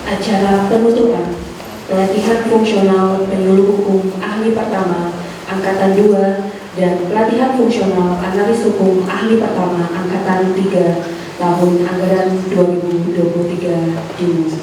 Acara penutupan pelatihan fungsional penyuluh hukum ahli pertama Angkatan 2 dan pelatihan fungsional analis hukum ahli pertama Angkatan 3 tahun anggaran 2023 dimulai.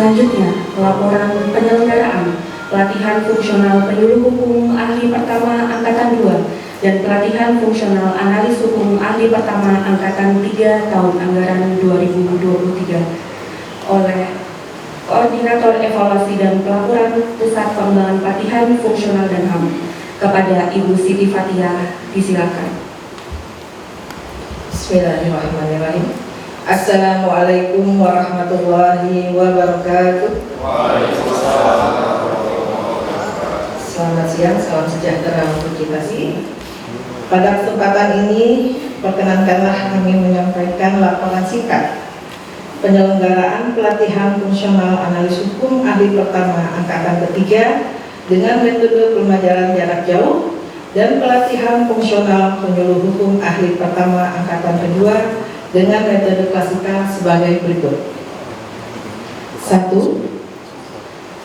Selanjutnya, laporan penyelenggaraan pelatihan fungsional penyuluh hukum ahli pertama Angkatan 2 dan pelatihan fungsional analis hukum ahli pertama Angkatan 3 tahun anggaran 2023 oleh Koordinator Evaluasi dan Pelaporan Pusat Pengembangan Pelatihan Fungsional dan HAM kepada Ibu Siti Fathiah. Disilakan. Bismillahirrahmanirrahim. Assalamualaikum warahmatullahi wabarakatuh. Selamat siang, salam sejahtera untuk kita sih. Pada kesempatan ini, perkenankanlah kami menyampaikan laporan singkat penyelenggaraan pelatihan fungsional analis hukum ahli pertama Angkatan ketiga dengan metode pembelajaran jarak jauh dan pelatihan fungsional penyuluh hukum ahli pertama Angkatan kedua dengan metode klasikal sebagai berikut. 1.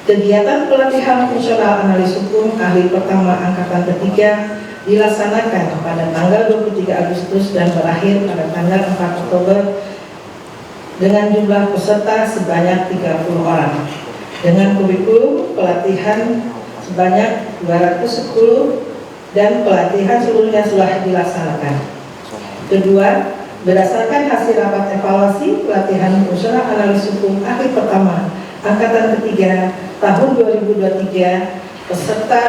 Kegiatan pelatihan fungsional analis hukum ahli pertama Angkatan ketiga dilaksanakan pada tanggal 23 Agustus dan berakhir pada tanggal 4 Oktober dengan jumlah peserta sebanyak 30 orang dengan kurikulum pelatihan sebanyak 210 dan pelatihan seluruhnya telah dilaksanakan. Kedua, berdasarkan hasil rapat evaluasi pelatihan fungsional analis hukum ahli pertama Angkatan ketiga tahun 2023, peserta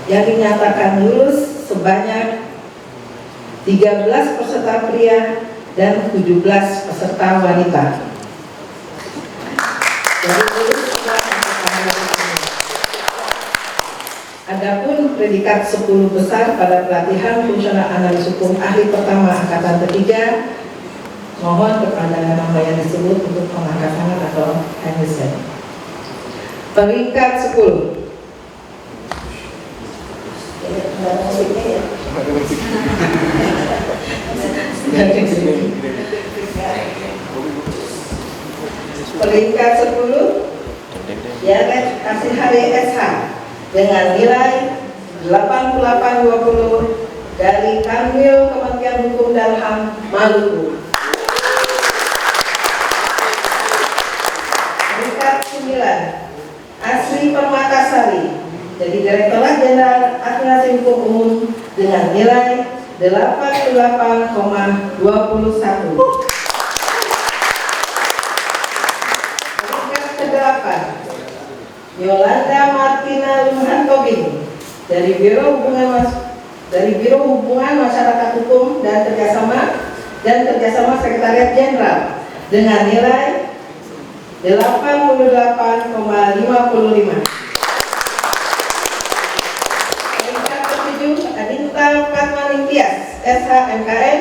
yang dinyatakan lulus sebanyak 13 peserta pria dan 17 peserta wanita. Adapun predikat 10 besar pada pelatihan fungsional analis hukum ahli pertama Angkatan ketiga, mohon kepada nama yang disebut untuk mengangkat tangan atau handset. Peringkat 10. Peringkat 10 Yaret Asihari SH dengan nilai 8820 dari Kanwil Kementerian Hukum dan HAM Maluku. Peringkat 9 Asri Permatasari jadi Direktorat Jenderal Administrasi Hukum Umum dengan nilai 88,21. Peringkat ke-8 Yolanda Martina Lumhan Tobing dari Biro Hubungan Masyarakat Hukum dan Kerjasama Sekretariat Jenderal dengan nilai 88,55. Peringkat ke-7 Adinta Fatmaningtyas SHMKM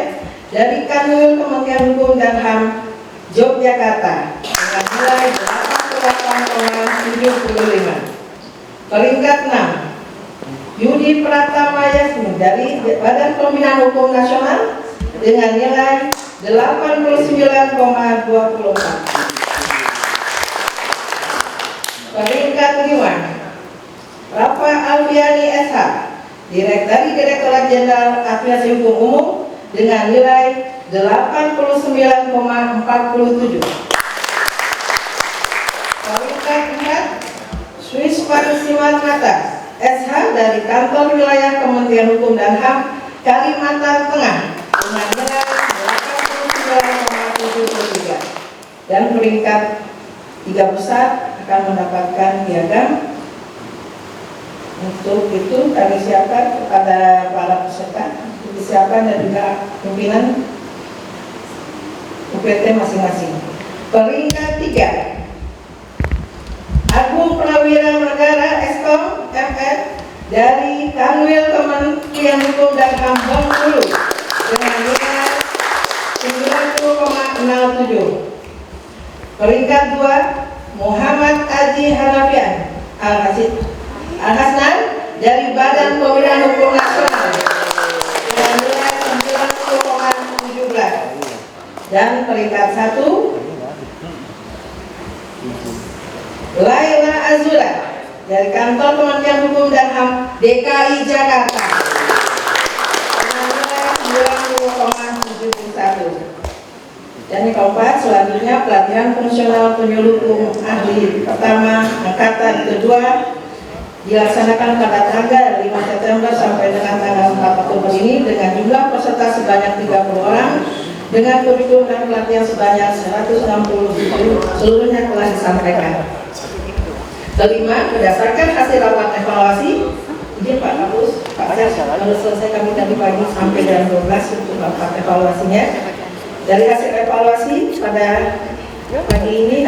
dari Kanwil Kementerian Hukum dan HAM Yogyakarta dengan nilai 88,75. Peringkat 6 Yudi Pratama Yasmin dari Badan Pembinaan Hukum Nasional dengan nilai 89,24. Peringkat 5 Rafa Alfiani SH dari Direktorat Jenderal Administrasi Hukum Umum dengan nilai 89,47. Peringkat 4 Swiss Parisimat Mata SH dari Kantor Wilayah Kementerian Hukum dan HAM Kalimantan Tengah dengan nilai 89,73. dan peringkat 3 besar akan mendapatkan piagam. Untuk itu kami siapkan kepada para peserta disiapkan dan juga pimpinan UPT masing-masing. Peringkat 3 Agung Prawira Negara Eskom MF dari Kanwil Kementerian Hukum dan HAM Bengkulu dengan nilai 90,07. Peringkat 2 Muhammad Aji Hanafian Al-Hasnan dari Badan Pemilihan Hukum Nasional dengan nilai 90,17. Dan peringkat 1 Laila Azura dari Kantor Kementerian Hukum dan HAM DKI Jakarta dengan nilai 90,71. Dan yang keempat, selanjutnya pelatihan fungsional penyuluh hukum ahli pertama angkatan kedua dilaksanakan pada tanggal 5 September sampai dengan tanggal 4 Oktober ini dengan jumlah peserta sebanyak 30 orang dengan kurikulum dan pelatihan sebanyak 167, seluruhnya telah disampaikan. Kelima, berdasarkan hasil rapat evaluasi, izin Pak Kapus, Pak Asyaf, harus selesai kami tadi pagi sampai jam 12 untuk rapat evaluasinya. Dari hasil evaluasi pada pagi ini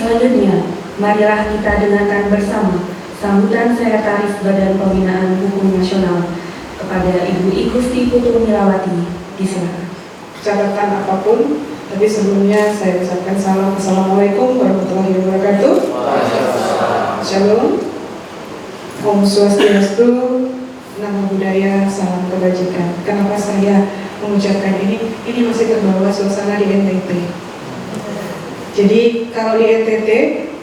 Selanjutnya, marilah kita dengarkan bersama sambutan Sekretaris Badan Pembinaan Hukum Nasional kepada Ibu Igusti Putu Milawati. Disilakan. Catatan apapun, tapi sebelumnya saya ucapkan salam. Assalamualaikum warahmatullahi wabarakatuh. Shalom. Om Swastiastu, Namo Buddhaya, salam kebajikan. Kenapa saya mengucapkan ini? Ini masih terbawa suasana di NTT. Jadi kalau di NTT,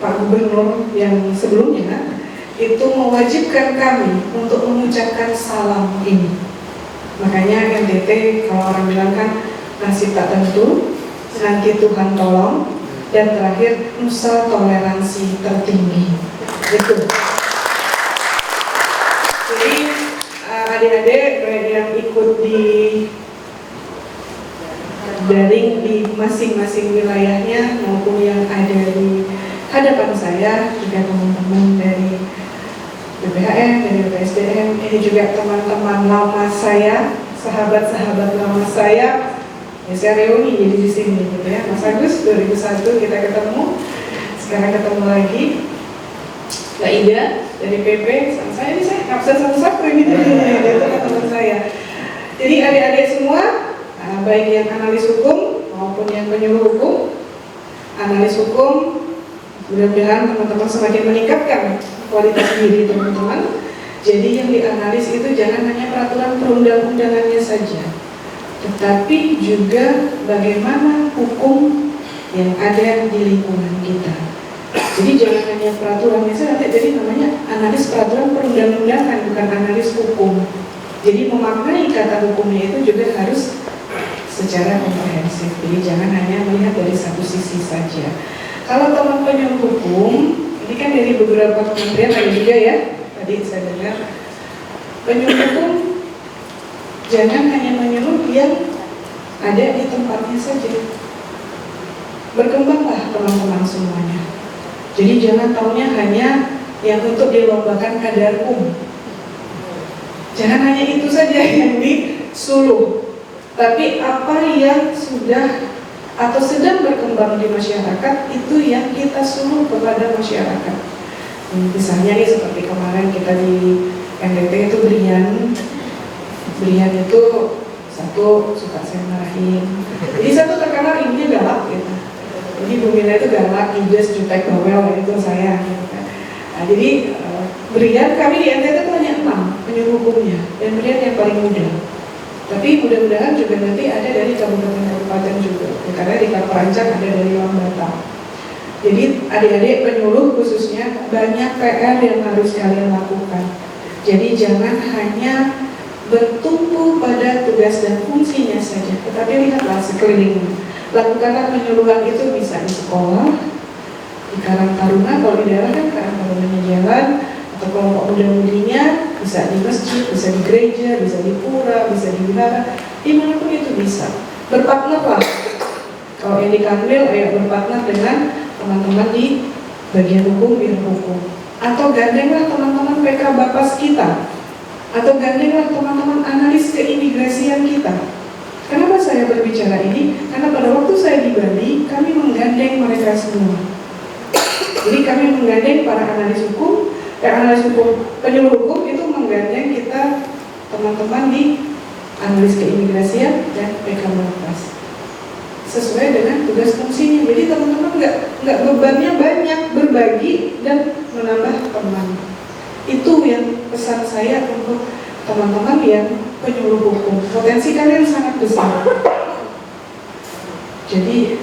Pak Gubernur yang sebelumnya itu mewajibkan kami untuk mengucapkan salam ini. Makanya NTT kalau orang bilang kan nasib tak tentu, nanti Tuhan tolong, dan terakhir Nusa toleransi tertinggi. Itu. Jadi adik-adik yang ikut di daring di masing-masing wilayahnya maupun yang ada di hadapan saya, juga teman-teman dari BPHM, dari BPSDM, ini juga teman-teman lama saya, sahabat-sahabat lama saya. Ya, saya reuni jadi di sini gitu ya. Mas Agus 2001 kita ketemu, sekarang ketemu lagi. Mbak Ida dari PP, sama saya ini saya absen satu-satu ini itu teman saya. Jadi adik-adik semua, baik yang analis hukum maupun yang penyuluh hukum, analis hukum, mudah-mudahan teman-teman semakin meningkatkan kualitas diri teman-teman. Jadi yang dianalisis itu jangan hanya peraturan perundang-undangannya saja, tetapi juga bagaimana hukum yang ada di lingkungan kita. Jadi jangan hanya peraturannya saja, jadi namanya analis peraturan perundang-undangan, bukan analis hukum. Jadi memaknai kata hukumnya itu juga harus secara komprehensif. Jadi jangan hanya melihat dari satu sisi saja. Kalau teman penyuluh hukum, ini kan dari beberapa kementerian ada juga ya, tadi saya dengar. Penyuluh hukum jangan hanya menyuluh yang ada di tempatnya saja. Berkembanglah teman-teman semuanya. Jadi jangan taunya hanya yang untuk dilombakan kadarkum. Jangan hanya itu saja yang disuluh, tapi apa yang sudah atau sedang berkembang di masyarakat itu yang kita suluh kepada masyarakat. Misalnya nih seperti kemarin kita di NTT itu Brian itu satu suka saya marahin. Jadi satu terkenal ibunya galak gitu. Jadi Bu Mila itu galak, judes, jutek, bawel, itu saya. Nah, jadi Brian kami di NTT itu hanya 6 penyuluh hukumnya, dan Brian yang paling muda. Tapi mudah-mudahan juga nanti ada dari kabupaten-kabupaten juga, ya, karena di Kaparancak ada dari Lambata. Jadi adik-adik penyuluh khususnya banyak PR yang harus kalian lakukan. Jadi jangan hanya bertumpu pada tugas dan fungsinya saja, tetapi lihatlah sekeliling. Lakukanlah penyuluhan itu bisa di sekolah, di Karang Taruna, kalau di daerah kan Karang Tarunanya jalan, atau kelompok muda-mudinya bisa di masjid, bisa di gereja, bisa di pura, bisa di wihara, dimanapun itu bisa. Berpartner lah. Kalau yang di Kanwil, ayo berpartner dengan teman-teman di bagian hukum, bidang hukum. Atau gandenglah teman-teman PK Bapas kita, atau gandenglah teman-teman analis keimigrasian kita. Kenapa saya berbicara ini? Karena pada waktu saya di Bali, kami menggandeng mereka semua. Jadi kami menggandeng para analis hukum, penyuluh hukum itu menggandeng kita teman-teman di analis keimigrasian dan PK Bapas. Sesuai dengan tugas fungsinya. Jadi teman-teman nggak bebannya banyak, berbagi dan menambah teman. Itu yang pesan saya untuk teman-teman yang penyuluh hukum. Potensi kalian sangat besar. Jadi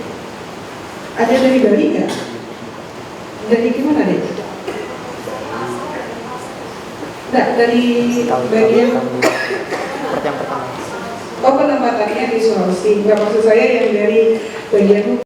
ada dari Bali nggak? Dari gimana deh? Nggak, dari bagian yang pertama. Oh, penempatannya di Sulawesi. Nggak, maksud saya yang dari bagian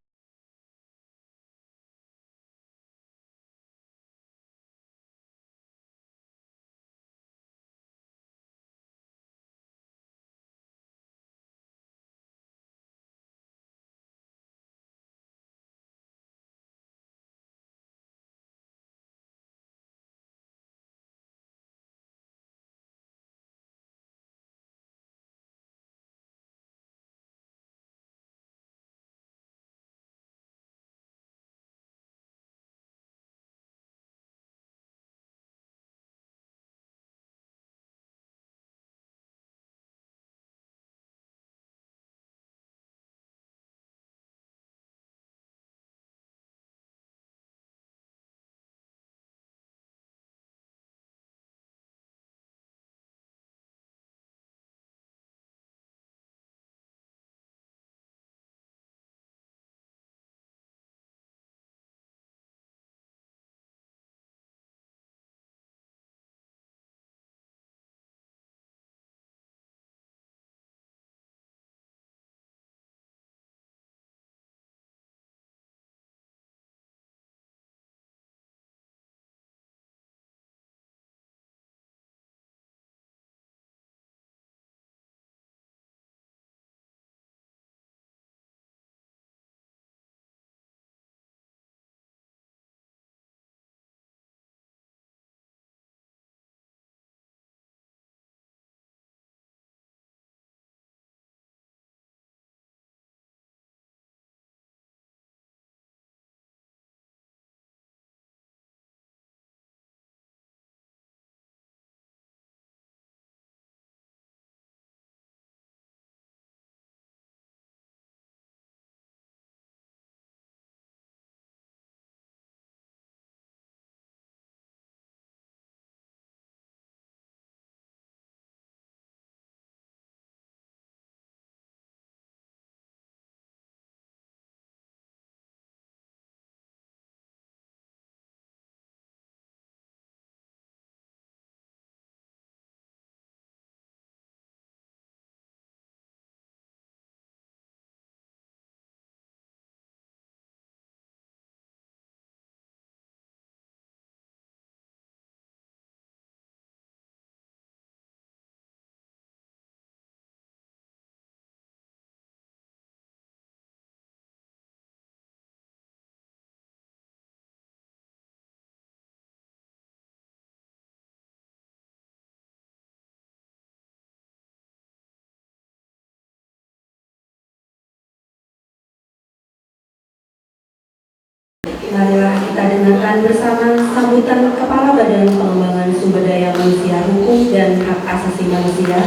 Marilah kita dengarkan bersama sambutan Kepala Badan Pengembangan Sumber Daya Manusia Hukum dan Hak Asasi Manusia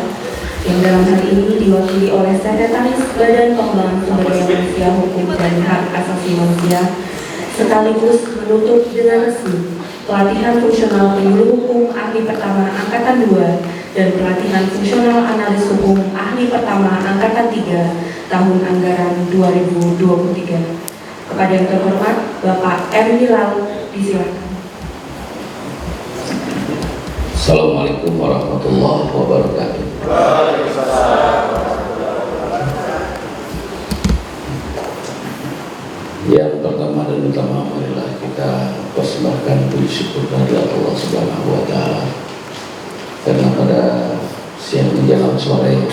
yang dalam hal ini diwakili oleh Sekretaris Badan Pengembangan Sumber Daya Manusia Hukum dan Hak Asasi Manusia, sekaligus menutup dengan resmi pelatihan fungsional penyuluh hukum ahli pertama Angkatan 2 dan pelatihan fungsional analis hukum ahli pertama Angkatan 3 tahun anggaran 2023. Kepada yang terhormat Bapak Erwin Lau, disilakan. Assalamualaikum warahmatullahi wabarakatuh. Yang pertama dan utama, marilah kita persembahkan puji syukur kehadirat Allah Subhanahu wa Ta'ala, karena pada siang menjelang sore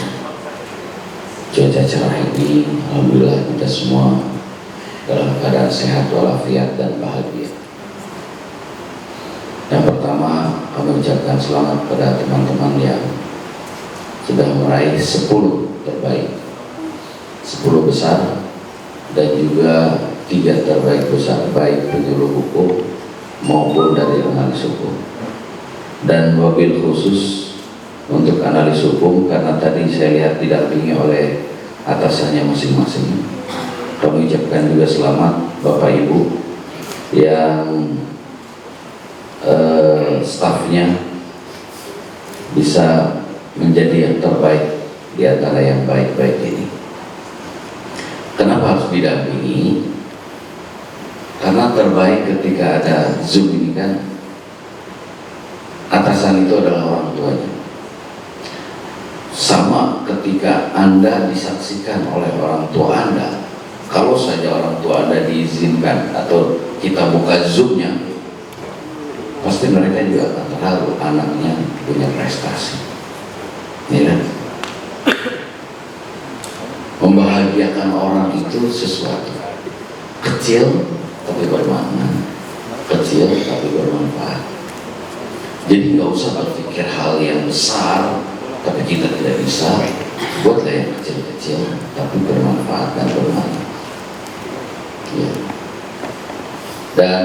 cuaca cerah ini, alhamdulillah kita semua dalam keadaan sehat walafiat dan bahagia. Yang pertama, kami ucapkan selamat pada teman-teman yang sudah meraih 10 terbaik, 10 besar, dan juga 3 terbaik besar, baik penyuluh hukum maupun dari analis hukum. Dan wabil khusus untuk analis hukum, karena tadi saya lihat didampingi oleh atasannya masing-masing. Kami ucapkan juga selamat Bapak Ibu yang stafnya bisa menjadi yang terbaik di antara yang baik-baik ini. Kenapa harus didampingi? Karena terbaik ketika ada Zoom ini kan, atasan itu adalah orang tuanya. Sama ketika Anda disaksikan oleh orang tua Anda, kalau saja orang tua Anda diizinkan atau kita buka Zoom-nya, pasti mereka juga akan terharu anaknya punya prestasi. Ya, membahagiakan orang itu sesuatu kecil tapi bermakna, kecil tapi bermanfaat. Jadi nggak usah berpikir hal yang besar tapi kita tidak bisa. Buatlah yang kecil-kecil tapi bermanfaat dan bermakna. Ya. Dan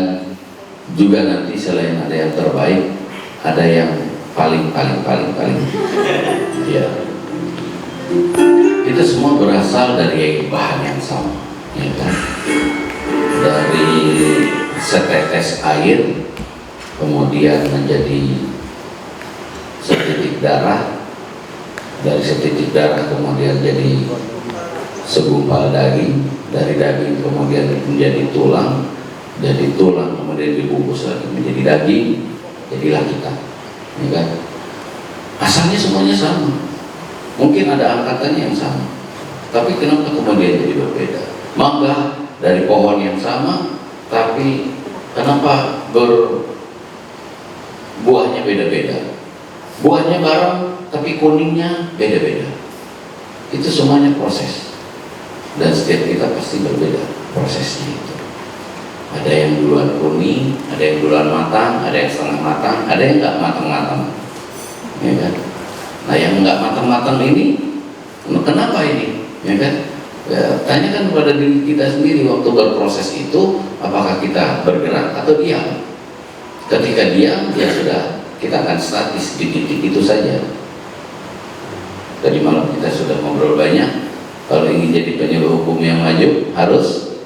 juga nanti selain ada yang terbaik, ada yang paling. Ya. Kita semua berasal dari bahan yang sama, ya kan? Dari setetes air kemudian menjadi setitik darah, dari setitik darah kemudian jadi segumpal daging, dari daging kemudian menjadi tulang, jadi tulang kemudian dibungkus lagi menjadi daging, jadilah kita, ya kan? Asalnya semuanya sama, mungkin ada angkatannya yang sama, tapi kenapa kemudian jadi berbeda? Mangga dari pohon yang sama, tapi kenapa buahnya beda-beda? Buahnya bareng, tapi kuningnya beda-beda. Itu semuanya proses. Dan setiap kita pasti berbeda prosesnya itu. Ada yang duluan kuning, ada yang duluan matang, ada yang setengah matang, ada yang nggak matang-matang, ya kan? Nah yang nggak matang-matang ini, kenapa ini, ya kan? Ya, tanyakan kepada diri kita sendiri waktu berproses itu, apakah kita bergerak atau diam? Ketika diam, ya sudah, kita akan statis di titik itu saja. Tadi malam kita sudah ngobrol banyak. Kalau ingin jadi penyuluh hukum yang maju harus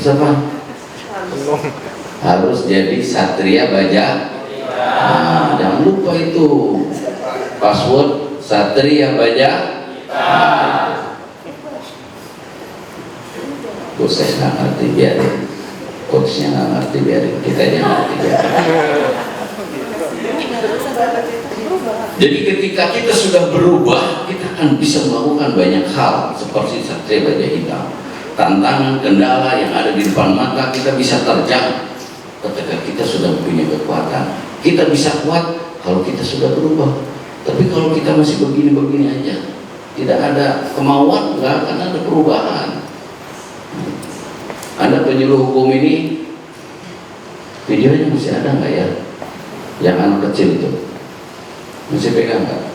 apa? Harus jadi satria baja. Nah, jangan lupa itu password satria baja. Bosnya nggak ngerti, biarin. Coachnya nggak ngerti, biarin. Kita aja ngerti, biarin. Jadi ketika kita sudah berubah, kita akan bisa melakukan banyak hal seperti satria baja hitam. Tantangan, kendala yang ada di depan mata kita bisa terjang ketika kita sudah punya kekuatan. Kita bisa kuat kalau kita sudah berubah. Tapi kalau kita masih begini-begini aja, tidak ada kemauan, nggak akan ada perubahan. Anda penyuluh hukum ini, videonya masih ada nggak ya? Yang anak kecil itu masih pegang nggak?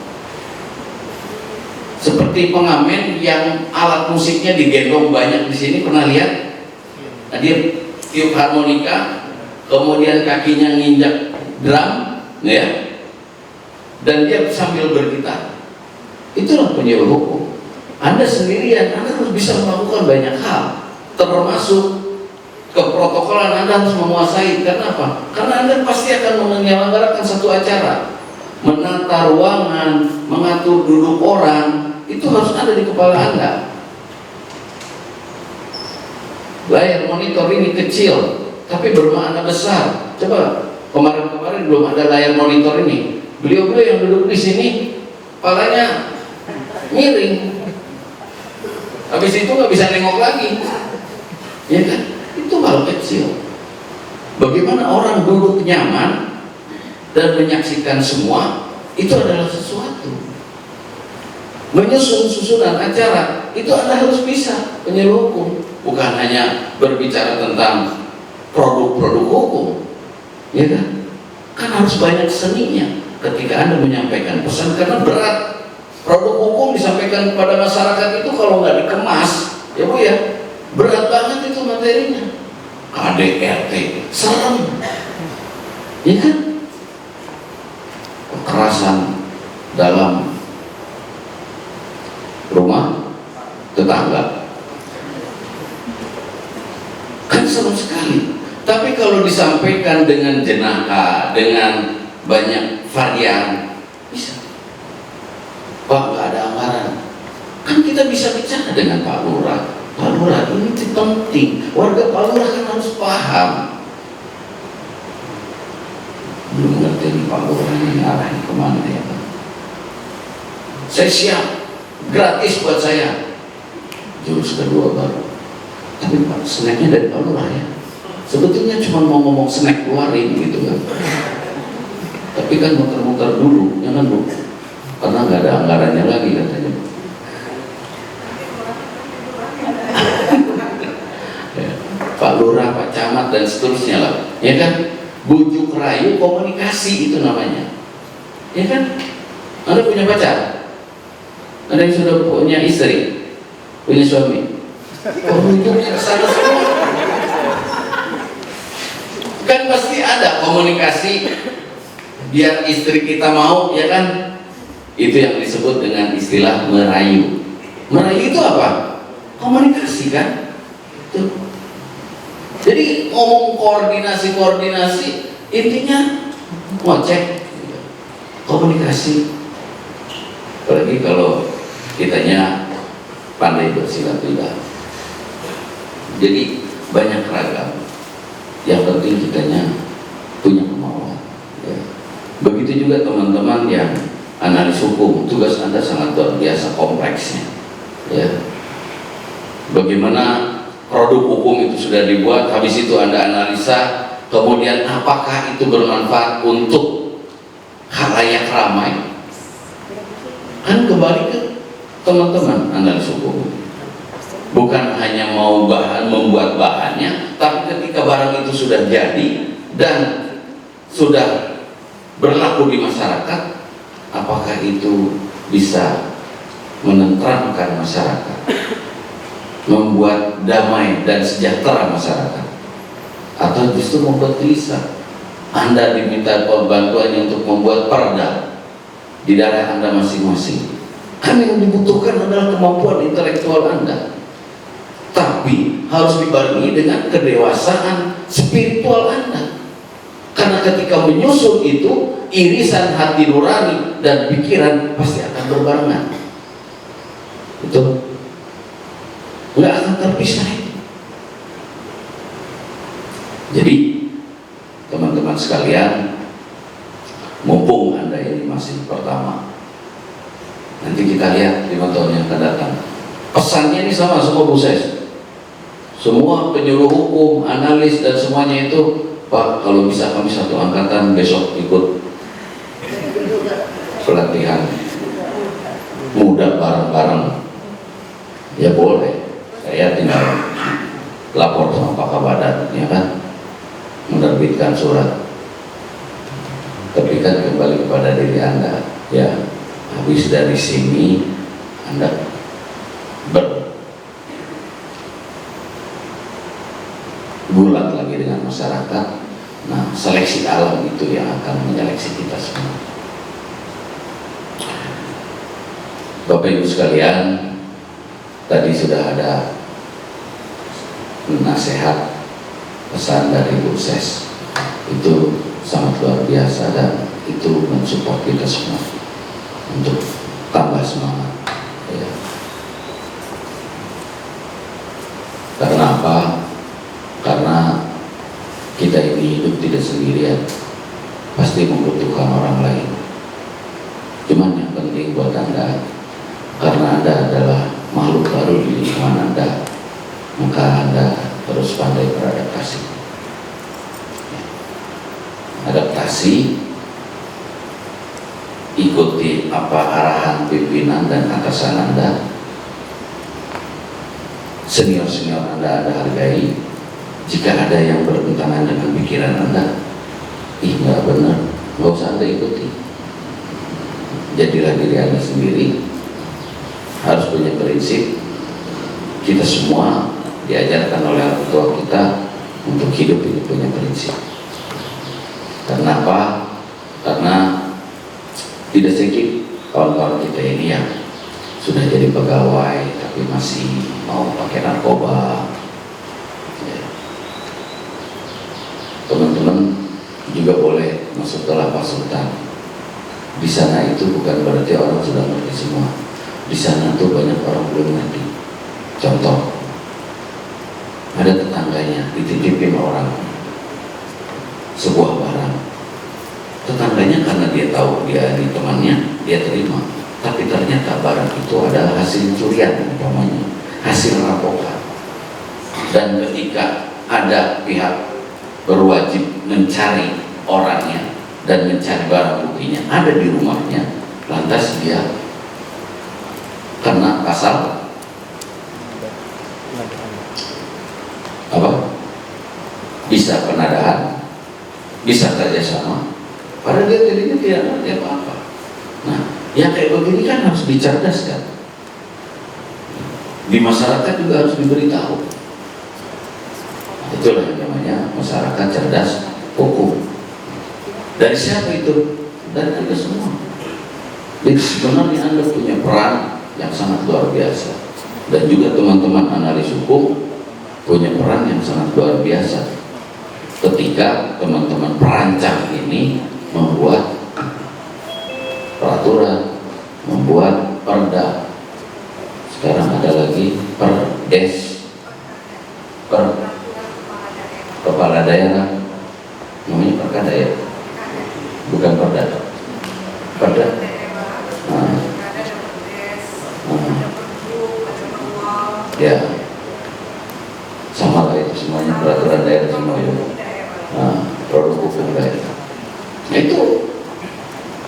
Seperti seperti pengamen yang alat musiknya digendong banyak di sini, pernah lihat? Nah, dia tiup harmonika, kemudian kakinya nginjak drum, ya, dan dia sambil bergitar. Itulah penyuluh hukum. Anda sendirian, Anda harus bisa melakukan banyak hal, termasuk keprotokolan Anda harus menguasai. Kenapa? Karena Anda pasti akan menyelenggarakan satu acara, menata ruangan, mengatur duduk orang, itu harus ada di kepala Anda. Layar monitor ini kecil, tapi bermakna besar. Coba kemarin-kemarin belum ada layar monitor ini. Beliau-beliau yang duduk di sini, kepalanya miring. Habis itu nggak bisa nengok lagi, ya kan? Itu hal kecil. Bagaimana orang duduk nyaman dan menyaksikan semua, itu adalah sesuatu. Menyusun susunan acara, itu Anda harus bisa, penyuluh hukum. Bukan hanya berbicara tentang produk-produk hukum, ya kan? Kan harus banyak seninya ketika Anda menyampaikan pesan, karena berat. Produk hukum disampaikan kepada masyarakat itu kalau nggak dikemas, ya Bu ya, berat banget itu materinya. KDRT, serem, ya kan? Kekerasan dalam rumah tetangga, kan serem sekali. Tapi kalau disampaikan dengan jenaka, dengan banyak varian, bisa. Pak, nggak ada anggaran, kan kita bisa bicara dengan Pak Lurah. Pak Lurah, ini penting. Warga Pak Lurah kan harus paham. Belum ngerti nih Pak Lurah ini arahnya kemana ya Pak. Saya siap, gratis buat saya. Jurus kedua baru. Tapi Pak, snacknya dari Pak Lurah ya. Sebetulnya cuma mau ngomong snack keluarin gitu kan. Tapi kan muter-muter dulu, ya kan Bu? Karena nggak ada anggarannya lagi katanya. Ya, Pak Lurah, Pak Camat dan seterusnya lah, ya kan? Bujuk rayu komunikasi itu namanya, ya kan? Anda punya pacar, ada yang sudah punya istri, punya suami, bujuknya ke sana semua. Kan pasti ada komunikasi biar istri kita mau, ya kan? Itu yang disebut dengan istilah merayu. Merayu itu apa? Komunikasi kan? Itu. Jadi ngomong koordinasi, intinya ngocek, komunikasi. Apalagi kalau kitanya pandai bersilaturahmi. Jadi banyak ragam. Yang penting kitanya punya kemauan. Ya. Begitu juga teman-teman yang analis hukum, tugas Anda sangat luar biasa kompleksnya, ya. Bagaimana produk hukum itu sudah dibuat, habis itu Anda analisa, kemudian apakah itu bermanfaat untuk khalayak ramai? Kan kembali ke teman-teman analis hukum, bukan hanya mau membuat bahannya, tapi ketika barang itu sudah jadi dan sudah berlaku di masyarakat, apakah itu bisa menenteramkan masyarakat, membuat damai dan sejahtera masyarakat, atau justru membuat gelisah? Anda diminta bantuannya untuk membuat perda di daerah Anda masing-masing. Kan yang dibutuhkan adalah kemampuan intelektual Anda, tapi harus dibarengi dengan kedewasaan spiritual Anda. Karena ketika menyusun itu, irisan hati nurani dan pikiran pasti akan berbarengan. Itu nggak akan terpisah itu. Jadi teman-teman sekalian, mumpung Anda ini masih pertama, nanti kita lihat 5 tahun yang akan datang. Pesannya ini sama semua proses. Semua penyuluh hukum, analis dan semuanya itu, Pak, kalau bisa kami satu angkatan besok ikut pelatihan muda bareng-bareng. Ya boleh, saya tinggal lapor sama Pak Kabadan, ya kan, menerbitkan surat. Tapi kan kembali kepada diri Anda, ya. Habis dari sini Anda lagi dengan masyarakat. Nah, seleksi alam itu yang akan menyeleksi kita semua. Bapak Ibu sekalian, tadi sudah ada nasihat pesan dari Bu Ses, itu sangat luar biasa dan itu mensupport kita semua untuk tambah semangat. Ya. Karena apa? Karena kita ini hidup tidak sendirian, pasti membutuhkan orang lain. Cuman yang penting buat Anda, karena Anda adalah makhluk baru di lingkungan Anda, maka Anda terus pandai beradaptasi. Adaptasi, ikuti apa arahan pimpinan dan atasan Anda. Senior-senior Anda hargai. Jika ada yang bertentangan dengan pikiran Anda, nggak benar, nggak usah Anda ikuti. Jadilah diri Anda sendiri. Harus punya prinsip. Kita semua diajarkan oleh orang tua kita untuk hidup ini punya prinsip. Karena apa? Karena tidak sedikit kawan-kawan kita ini yang sudah jadi pegawai tapi masih mau pakai narkoba. Ya. Teman-teman juga boleh masuk ke lapas sultan. Di sana itu bukan berarti orang sudah ngerti semua. Di sana tuh banyak orang belum ngerti. Contoh, ada tetangganya dititipin orang sebuah barang. Tetangganya karena dia tahu dia ini temannya, dia terima. Tapi ternyata barang itu adalah hasil curian, umpamanya hasil rampokan. Dan ketika ada pihak berwajib mencari orangnya dan mencari barang buktinya ada di rumahnya, lantas dia kena pasal apa? Bisa penadahan, bisa kerjasama. Padahal dia tadinya tidak ngerti apa-apa. Nah, yang kayak begini kan harus dicerdaskan. Di masyarakat juga harus diberitahu. Itulah yang namanya masyarakat cerdas hukum. Dari siapa itu? Dari Anda semua. Jadi sebenarnya Anda punya peran yang sangat luar biasa. Dan juga teman-teman analis hukum punya peran yang sangat luar biasa. Ketika teman-teman perancang ini membuat peraturan, membuat perda. Sekarang ada lagi perdes, per kepala daerah, namanya perkada ya, bukan perda, perda. Ya, sama lah itu semuanya peraturan daerah semua itu. Produk hukum daerah. Itu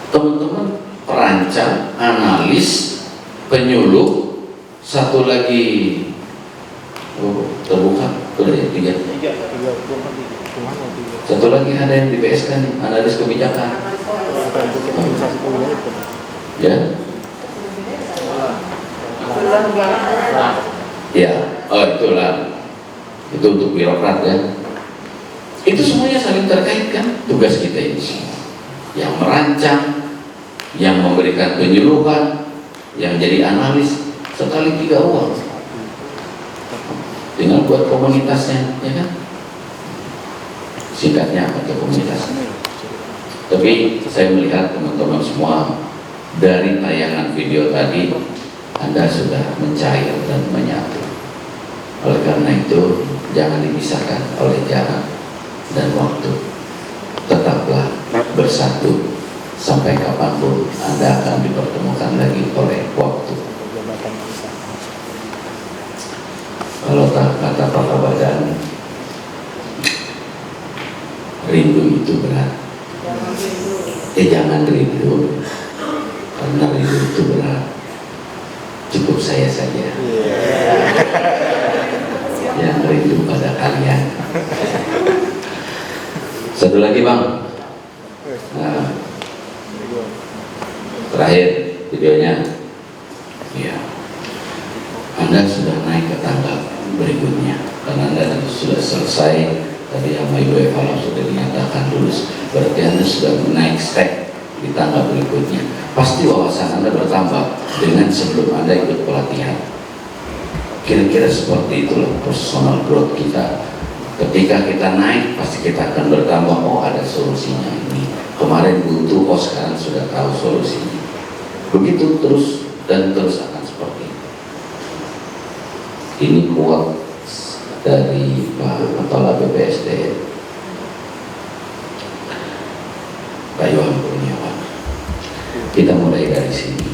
teman-teman perancang, analis, penyuluh, satu lagi terbuka, udah ya, tiga. Satu lagi ada yang di PSK nih, analis kebijakan. Ya. Ya, oh itulah. Itu untuk birokrat ya. Itu semuanya saling terkait kan tugas kita ini semua. Yang merancang, yang memberikan penyuluhan, yang jadi analis, sekali 3 uang. Tinggal buat komunitasnya, ya kan? Singkatnya apa itu komunitas? Tapi saya melihat teman-teman semua dari tayangan video tadi, Anda sudah mencair dan menyatu. Oleh karena itu, jangan dipisahkan oleh jarak dan waktu. Tetaplah bersatu sampai kapanpun Anda akan dipertemukan lagi oleh waktu. Kalau kata Pak Kabadan, rindu itu berat. Jangan rindu, karena rindu itu berat. Cukup saya saja yang rindu pada kalian. Satu lagi Bang. Nah, terakhir videonya. Ya, Anda sudah naik ke tangga berikutnya karena Anda sudah selesai Tadi sama UEFA sudah dinyatakan lulus, berarti Anda sudah naik step di tangga berikutnya. Pasti wawasan Anda bertambah dengan sebelum Anda ikut pelatihan. Kira-kira seperti itulah personal growth kita. Ketika kita naik, pasti kita akan bertambah, oh ada solusinya ini. Kemarin butuh, oh sekarang sudah tahu solusinya. Begitu terus dan terus akan seperti itu. Ini kuat dari Pak Kepala BPSDM, Pak Yohan Kurniawan. Kita mulai dari sini,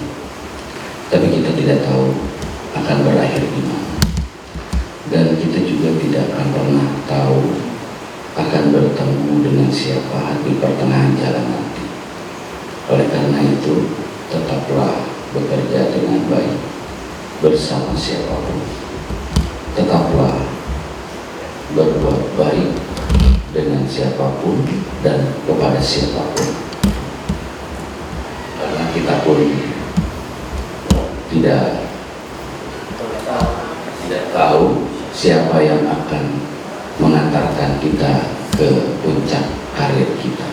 tapi kita tidak tahu akan berakhir di mana, dan kita juga tidak akan pernah tahu akan bertemu dengan siapa di pertengahan jalan nanti. Oleh karena itu, tetaplah bekerja dengan baik bersama siapapun. Tetaplah berbuat baik dengan siapapun dan kepada siapapun, karena kita pun tidak tahu siapa yang akan mengantarkan kita ke puncak karir kita.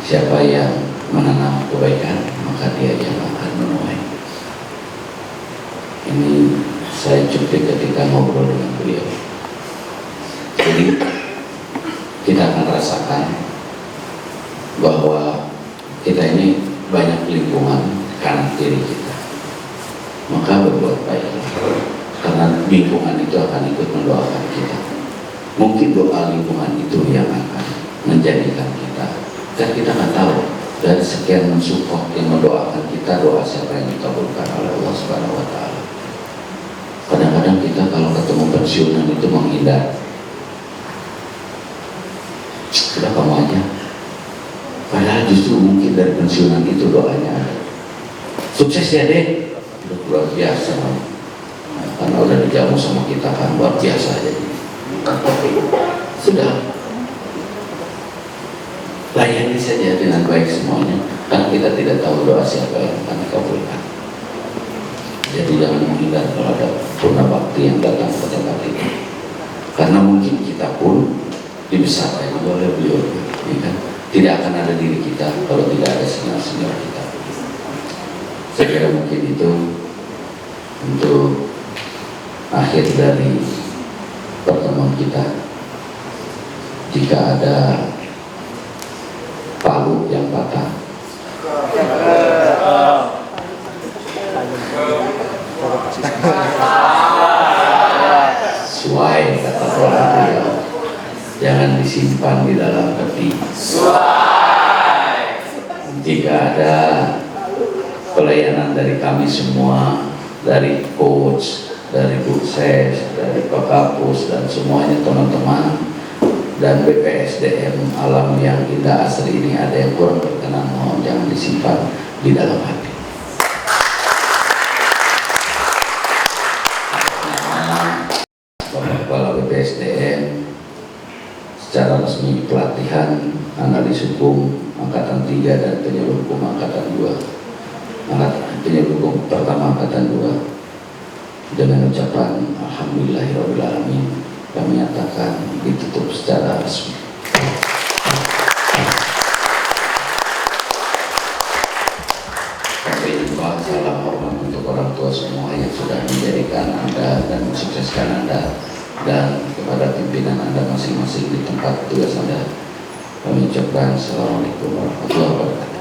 Siapa yang menanam kebaikan, maka dia yang akan menuai. Ini saya cuplik ketika ngobrol dengan beliau. Jadi kita akan rasakan bahwa kita ini banyak lingkungan kanan kiri kita. Maka berbuat baiklah, karena lingkungan itu akan ikut mendoakan kita. Mungkin doa lingkungan itu yang akan menjadikan kita, dan kita nggak tahu dari sekian mensupport yang mendoakan kita, doa siapa yang dikabulkan oleh Allah Subhanahu Wa Taala. Kadang-kadang kita kalau ketemu pensiunan itu menghindar. Sudah kamu aja. Padahal justru mungkin dari pensiunan itu doanya ada. Sukses ya deh. Luar biasa. Nah, karena udah dijamu sama kita kan luar biasa aja. Sudah. Layani saja dengan baik semuanya. Karena kita tidak tahu doa siapa yang akan dikabulkan. Jadi jangan menghindar kalau ada purna bakti yang datang ke tempat itu, karena mungkin kita pun dibesarkan oleh beliau, ya kan? Tidak akan ada diri kita kalau tidak ada senior-senior kita. Saya kira mungkin itu untuk akhir dari pertemuan kita. Jika ada palu yang patah, suai kata orang beliau, jangan disimpan di dalam peti. Jika ada pelayanan dari kami semua, dari coach, dari Bukses, dari Pak Kapus, dan semuanya teman-teman, dan BPSDM Alam yang Indah Asri ini ada yang kurang berkenan, mohon jangan disimpan di dalam hati. Bapak Kepala BPSDM secara resmi pelatihan analis hukum Angkatan 3 dan penyuluh hukum Angkatan 2, penyuluh hukum pertama Angkatan 2, dengan ucapan Alhamdulillahirrahmanirrahim, kami menyatakan ditutup secara resmi. Sampai jumpa, salam hormat untuk orang tua semua yang sudah menjadikan Anda dan mensukseskan Anda, dan kepada pimpinan Anda masing-masing di tempat tugas Anda. Kami ucapkan Assalamualaikum warahmatullahi wabarakatuh.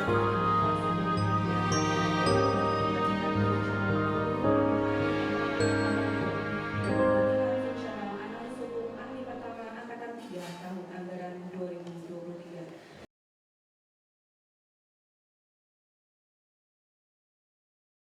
Thank you.